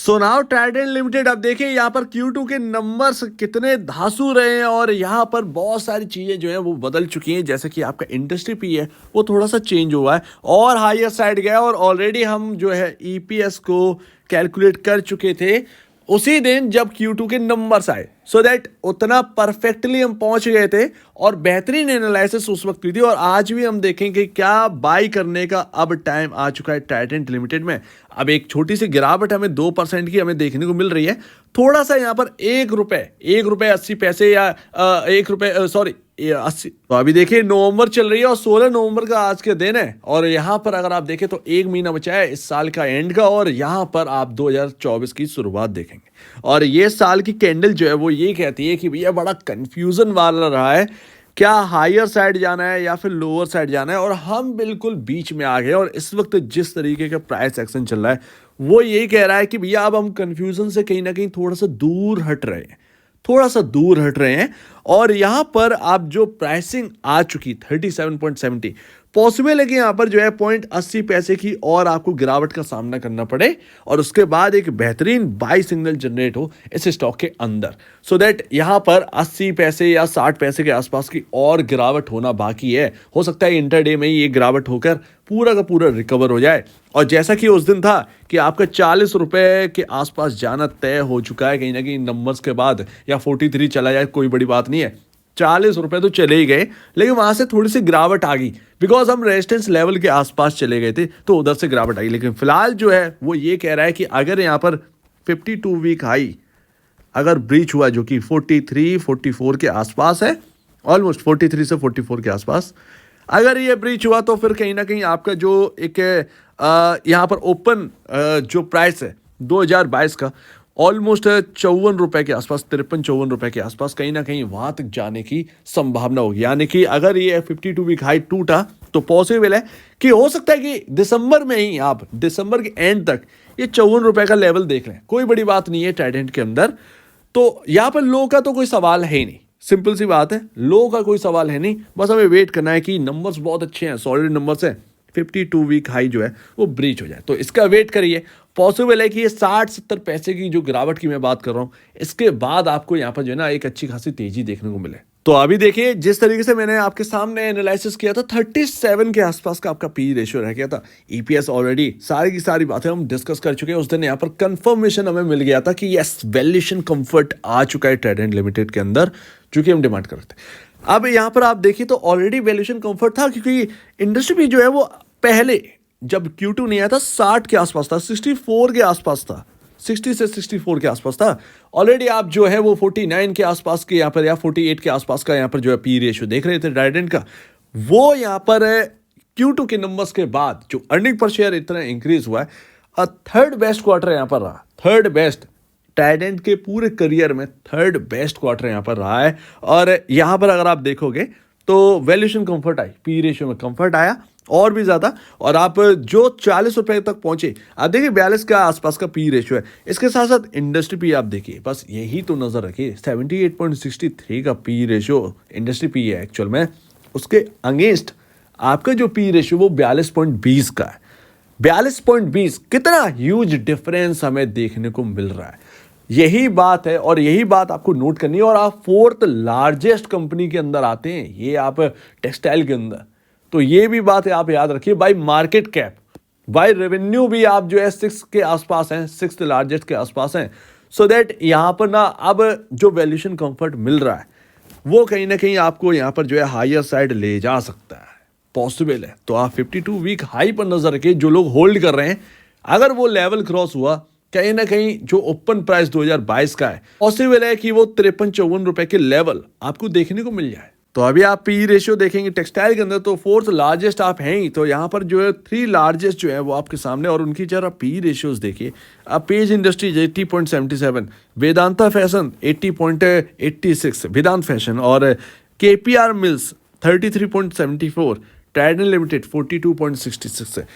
So now Trident limited, अब देखिए यहाँ पर Q2 के नंबर्स कितने धांसू रहे हैं और यहाँ पर बहुत सारी चीज़ें जो है वो बदल चुकी हैं। जैसे कि आपका इंडस्ट्री पी है वो थोड़ा सा चेंज हुआ है और हायर साइड गया और ऑलरेडी हम जो है ईपीएस को कैलकुलेट कर चुके थे उसी दिन जब Q2 के नंबर्स आए, सो दैट उतना परफेक्टली हम पहुंच गए थे और बेहतरीन एनालिसिस उस वक्त हुई थी। और आज भी हम देखेंगे क्या बाई करने का अब टाइम आ चुका है ट्राइडेंट लिमिटेड में। अब एक छोटी सी गिरावट हमें 2% की हमें देखने को मिल रही है। थोड़ा सा यहाँ पर ₹1 80 पैसे या ₹1 सॉरी 80। तो अभी देखिए नवंबर चल रही है और 16 नवंबर का आज के दिन है और यहाँ पर अगर आप देखें तो 1 महीना बचा है इस साल का एंड का और यहाँ पर आप 2024 की शुरुआत देखेंगे। और ये साल की कैंडल जो है वो ये कहती है कि भैया बड़ा कंफ्यूजन वाला रहा है, क्या हायर साइड जाना है या फिर लोअर साइड जाना है, और हम बिल्कुल बीच में आ गए। और इस वक्त जिस तरीके का प्राइस एक्शन चल रहा है वो यही कह रहा है कि भैया अब हम कंफ्यूजन से कहीं ना कहीं थोड़ा सा दूर हट रहे हैं। और यहाँ पर आप जो प्राइसिंग आ चुकी 37.70, पॉसिबल है कि यहाँ पर जो है 0.80 पैसे की और आपको गिरावट का सामना करना पड़े और उसके बाद एक बेहतरीन बाई सिग्नल जनरेट हो इस स्टॉक के अंदर, सो दैट यहाँ पर 80 पैसे या 60 पैसे के आसपास की और गिरावट होना बाकी है। हो सकता है इंटरडे में ही ये गिरावट होकर पूरा का पूरा रिकवर हो जाए। और जैसा कि उस दिन था कि आपका ₹40 के आसपास जाना तय हो चुका है कहीं ना कहीं नंबर्स के बाद, या 43 चला जाए कोई बड़ी बात नहीं है। ₹40 तो चले ही गए लेकिन वहां से थोड़ी सी गिरावट आ गई बिकॉज हम रेजिस्टेंस लेवल के आसपास चले गए थे तो उधर से गिरावट आई। लेकिन फिलहाल जो है वो ये कह रहा है कि अगर यहाँ पर 52 वीक हाई अगर ब्रीच हुआ जो कि 43-44 के आसपास है, ऑलमोस्ट 43 से 44 के आसपास अगर ये ब्रीच हुआ तो फिर कहीं ना कहीं आपका जो एक यहाँ पर ओपन जो प्राइस है 2022 का ऑलमोस्ट ₹54 के आसपास, 53-54 के आसपास कहीं ना कहीं वहां तक जाने की संभावना होगी। यानी कि अगर ये 52 वीक हाई टूटा तो पॉसिबल है कि हो सकता है कि दिसंबर में ही आप दिसंबर के एंड तक ये ₹54 का लेवल देख लें। कोई बड़ी बात नहीं है ट्राइडेंट के अंदर। तो यहाँ पर लो का तो कोई सवाल है ही नहीं, सिंपल सी बात है, लो का कोई सवाल है नहीं। बस हमें वेट करना है कि नंबर्स बहुत अच्छे हैं, सॉलिड नंबर्स हैं, 52 वीक हाई जो है वो ब्रीच हो जाए तो इसका वेट करिए। पॉसिबल है कि ये 60-70 पैसे की जो गिरावट की मैं बात कर रहा हूँ इसके बाद आपको यहाँ पर जो है ना एक अच्छी खासी तेजी देखने को मिले। तो अभी देखिए जिस तरीके से मैंने आपके सामने एनालिसिस किया था 37 के आसपास का आपका पी रेशियो रह गया था। ईपीएस ऑलरेडी सारी की सारी बातें हम डिस्कस कर चुके हैं। उस दिन यहाँ पर कंफर्मेशन हमें मिल गया था कि यस वैल्यूएशन कंफर्ट आ चुका है ट्राइडेंट लिमिटेड के अंदर जो कि हम डिमांड कर रहे थे। अब यहाँ पर आप देखिए तो ऑलरेडी वैल्यूएशन कंफर्ट था क्योंकि इंडस्ट्री भी जो है वो पहले जब Q2 नहीं आया था 60 के आसपास था, 64 के आसपास था, 60 से 64 के आसपास था। ऑलरेडी आप जो है वो 49 के आसपास के यहाँ पर या 48 के आसपास का यहाँ पर जो है पी रेशियो देख रहे थे ट्राइडेंट का। वो यहाँ पर Q2 के नंबर्स के बाद जो अर्निंग पर शेयर इतना इंक्रीज हुआ है, थर्ड बेस्ट क्वार्टर यहाँ पर रहा, थर्ड बेस्ट ट्राइडेंट के पूरे करियर में थर्ड बेस्ट क्वार्टर यहाँ पर रहा है। और यहाँ पर अगर आप देखोगे तो वैल्यूएशन कंफर्ट आई, पी रेशियो में कंफर्ट आया और भी ज्यादा, और आप जो ₹40 तक पहुंचे, आप देखिए 42 के आसपास का पी रेशियो है। इसके साथ साथ इंडस्ट्री पी आप देखिए, बस यही तो नजर रखिए 78.63 का पी रेशियो इंडस्ट्री पी है एक्चुअल में। उसके अगेंस्ट आपका जो पी रेशियो वो 42.20 का है। 42.20 कितना ह्यूज डिफरेंस हमें देखने को मिल रहा है। यही बात है और यही बात आपको नोट करनी है। और आप फोर्थ लार्जेस्ट कंपनी के अंदर आते हैं, ये आप टेक्सटाइल के अंदर, तो ये भी बात है आप याद रखिए। Bye market cap, by revenue भी आप जो है 6 के आसपास हैं, 6th लार्जेस्ट के आसपास हैं। सो दैट यहाँ पर ना अब जो वैल्यूएशन कंफर्ट मिल रहा है वो कहीं ना कहीं आपको यहाँ पर जो है हायर साइड ले जा सकता है, पॉसिबल है। तो आप 52 वीक हाई पर नजर रखिए। जो लोग होल्ड कर रहे हैं, अगर वो लेवल क्रॉस हुआ कहीं ना कहीं जो ओपन प्राइस 2022 का है, पॉसिबल है कि वो ₹53-54 के लेवल आपको देखने को मिल जाए। तो अभी आप पी रेशियो देखेंगे टेक्सटाइल के अंदर तो फोर्थ लार्जेस्ट आप हैं ही, तो यहाँ पर जो है 3 लार्जेस्ट जो है वो आपके सामने, और उनकी जरा पी रेशियोज देखिए आप। पेज इंडस्ट्रीज 80.77, वेदांता फैशन 80.86 वेदांत फैशन, और केपीआर मिल्स 33.74, ट्राइडेंट लिमिटेड 42.66 है।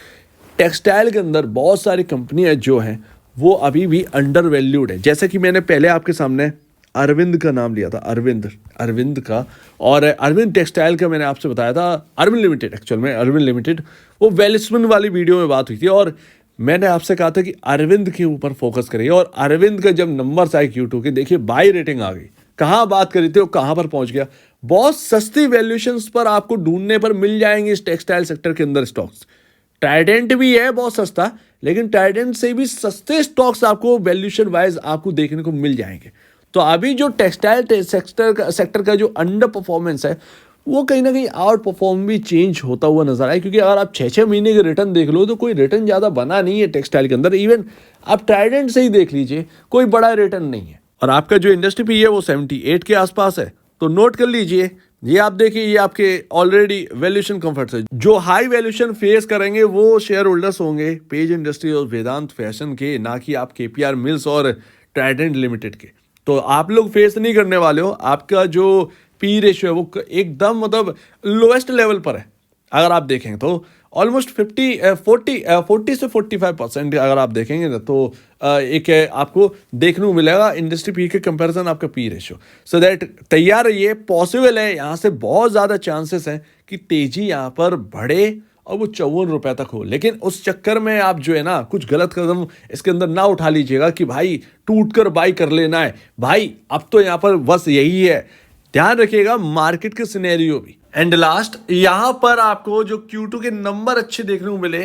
टेक्सटाइल के अंदर बहुत सारी कंपनियां जो हैं वो अभी भी अंडर वैल्यूड है। जैसे कि मैंने पहले आपके सामने अरविंद का नाम लिया था, अरविंद का, और अरविंद टेक्सटाइल का मैंने आपसे बताया था, अरविंद लिमिटेड एक्चुअल में, अरविंद लिमिटेड वो वेलिस्मन वाली वीडियो में बात हुई थी। और मैंने आपसे कहा था कि अरविंद के ऊपर फोकस करिए, और अरविंद का जब नंबर्स आए Q2 के, देखिए बाई रेटिंग आ गई। कहाँ बात करी थी और कहाँ पर पहुंच गया। बहुत सस्ती वैल्यूएशंस पर आपको ढूंढने पर मिल जाएंगे इस टेक्सटाइल सेक्टर के अंदर स्टॉक्स। ट्राइडेंट भी है बहुत सस्ता, लेकिन ट्राइडेंट से भी सस्ते स्टॉक्स आपको वैल्यूएशन वाइज आपको देखने को मिल जाएंगे। तो अभी जो टेक्सटाइल सेक्टर का जो अंडर परफॉर्मेंस है, वो कहीं ना कहीं आउट परफॉर्म भी चेंज होता हुआ नजर आए, क्योंकि अगर आप 6-6 महीने के रिटर्न देख लो तो कोई रिटर्न ज़्यादा बना नहीं है टेक्सटाइल के अंदर। इवन आप ट्राइडेंट से ही देख लीजिए, कोई बड़ा रिटर्न नहीं है। और आपका जो इंडस्ट्री पी है वो 78 के आसपास है, तो नोट कर लीजिए। ये आप देखिए, ये आपके ऑलरेडी वैल्यूएशन कंफर्ट है। जो हाई वैल्यूएशन फेस करेंगे वो शेयर होल्डर्स होंगे पेज इंडस्ट्री और वेदांत फैशन के, ना कि आप KPR मिल्स और ट्राइडेंट लिमिटेड के। तो आप लोग फेस नहीं करने वाले हो। आपका जो पी रेशियो है वो एकदम मतलब लोएस्ट लेवल पर है। अगर आप देखें तो ऑलमोस्ट 40 से 45% अगर आप देखेंगे ना, तो एक आपको देखने को मिलेगा इंडस्ट्री पी के कंपैरिजन आपका पी रेशियो। सो दैट तैयार रहिए, पॉसिबल है, यहाँ से बहुत ज़्यादा चांसेस हैं कि तेजी यहाँ पर बढ़े और वो 54 रुपए तक हो। लेकिन उस चक्कर में आप जो है ना, कुछ गलत कदम इसके अंदर ना उठा लीजिएगा कि भाई टूट कर बाई कर लेना है। भाई अब तो यहाँ पर बस यही है, ध्यान रखिएगा मार्केट के सिनेरियो भी। एंड लास्ट, यहां पर आपको जो Q2 के नंबर अच्छे देखने को मिले,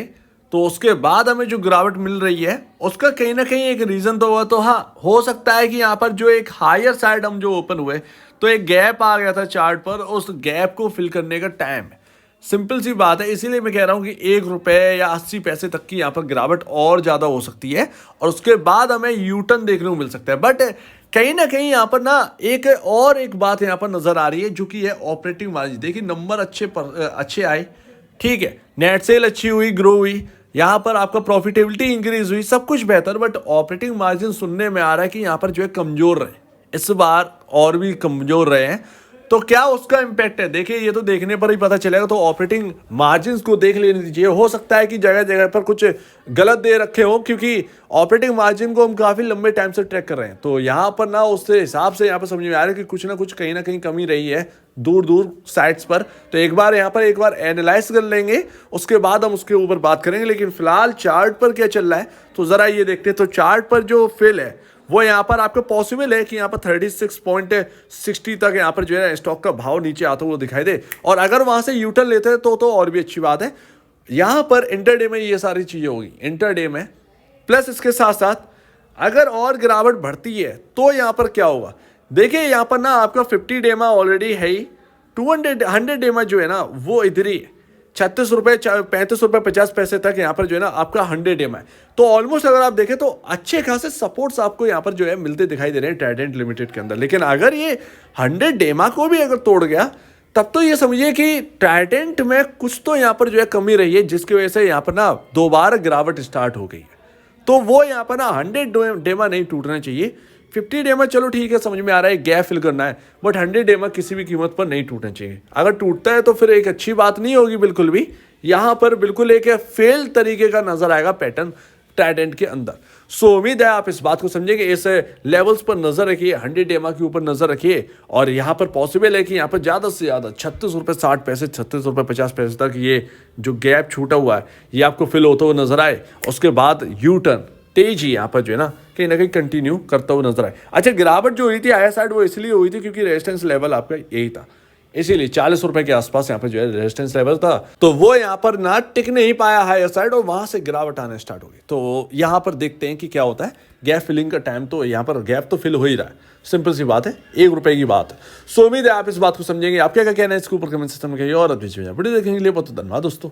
तो उसके बाद हमें जो गिरावट मिल रही है उसका कहीं ना कहीं एक रीजन तो हुआ। तो हाँ, हो सकता है कि यहाँ पर जो एक हायर साइड हम जो ओपन हुए तो एक गैप आ गया था चार्ट पर, उस गैप को फिल करने का टाइम है। सिंपल सी बात है, इसीलिए मैं कह रहा हूं कि 1 रुपए या 80 पैसे तक की यहाँ पर गिरावट और ज्यादा हो सकती है, और उसके बाद हमें यूटर्न देखने को मिल सकता है। बट कहीं ना कहीं यहाँ पर ना एक बात यहाँ पर नजर आ रही है, जो कि है ऑपरेटिंग मार्जिन। देखिए नंबर अच्छे आए, ठीक है, नेट सेल अच्छी हुई, ग्रो हुई, यहाँ पर आपका प्रॉफिटेबिलिटी इंक्रीज हुई, सब कुछ बेहतर। बट ऑपरेटिंग मार्जिन सुनने में आ रहा है कि यहाँ पर जो है कमजोर रहे, इस बार और भी कमजोर रहे हैं। तो क्या उसका इंपैक्ट है, देखिए ये तो देखने पर ही पता चलेगा। तो ऑपरेटिंग मार्जिन्स को देख लेने दीजिए, हो सकता है कि जगह जगह पर कुछ गलत दे रखे हो, क्योंकि ऑपरेटिंग मार्जिन को हम काफी लंबे टाइम से ट्रैक कर रहे हैं। तो यहाँ पर ना उससे हिसाब से यहाँ पर समझ में आ रहा है कि कुछ ना कुछ कहीं ना कहीं कमी रही है दूर दूर साइट्स पर। तो एक बार एनालाइज कर लेंगे, उसके बाद हम उसके ऊपर बात करेंगे। लेकिन फिलहाल चार्ट पर क्या चल रहा है तो जरा ये देखते हैं। तो चार्ट पर जो फिल है वो यहाँ पर आपको पॉसिबल है कि यहाँ पर 36.60 तक यहाँ पर जो है स्टॉक का भाव नीचे आता हुआ दिखाई दे, और अगर वहां से यूटर्न लेते हैं तो और भी अच्छी बात है। यहाँ पर इंटरडे में ये सारी चीजें होगी, इंटरडे में प्लस इसके साथ साथ अगर और गिरावट बढ़ती है तो यहाँ पर क्या होगा। देखिए यहाँ पर ना आपका 50 डेमा ऑलरेडी है ही, 100 डेमा जो है ना वो इधर ही है, 36 रुपए 35 रुपए 50 पैसे तक यहाँ पर जो है ना आपका 100 डेमा है। तो ऑलमोस्ट अगर आप देखें तो अच्छे खासे सपोर्ट्स आपको यहाँ पर जो है मिलते दिखाई दे रहे हैं ट्राइडेंट लिमिटेड के अंदर। लेकिन अगर ये 100 डेमा को भी अगर तोड़ गया, तब तो ये समझिए कि ट्राइडेंट में कुछ तो यहाँ पर जो है कमी रही है, जिसकी वजह से यहाँ पर ना दोबारा गिरावट स्टार्ट हो गई है। तो वो यहाँ पर ना 100 डेमा नहीं टूटना चाहिए। 50 डेमा चलो ठीक है, समझ में आ रहा है, गैप फिल करना है, बट 100 डेमा किसी भी कीमत पर नहीं टूटना चाहिए। अगर टूटता है तो फिर एक अच्छी बात नहीं होगी बिल्कुल भी। यहाँ पर बिल्कुल एक फेल तरीके का नजर आएगा पैटर्न ट्राइडेंट के अंदर। सो उम्मीद है आप इस बात को समझेंगे। इस लेवल्स पर नजर रखिए, 100 डेमा के ऊपर नजर रखिए, और यहाँ पर पॉसिबल है कि यहाँ पर ज्यादा से ज्यादा 36 रुपए 60 पैसे 36 रुपए 50 पैसे तक ये जो गैप छूटा हुआ है ये आपको फिल होता हुआ नजर आए। उसके बाद यू टर्न तेजी यहाँ पर जो है ना कहीं कंटिन्यू करता हुआ नजर आए। अच्छा, गिरावट जो हुई थी आया साइड वो इसलिए हुई थी क्योंकि रेजिस्टेंस लेवल आपका यही था, इसीलिए 40 रुपए के आसपास यहाँ पर जो है रेजिस्टेंस लेवल था। तो वो यहाँ पर ना टिक नहीं पाया हायर साइड, और वहां से गिरावट आने स्टार्ट हो गई। तो यहाँ पर देखते हैं कि क्या होता है। गैप फिलिंग का टाइम तो यहाँ पर गैप तो फिल हो ही रहा है, सिंपल सी बात है, 1 रुपए की बात है। सो उम्मीद है आप इस बात को समझेंगे। आप क्या कहना है इसके ऊपर कमेंट सिस्टम में कहिए, और वीडियो देखेंगे लिए बहुत धन्यवाद दोस्तों।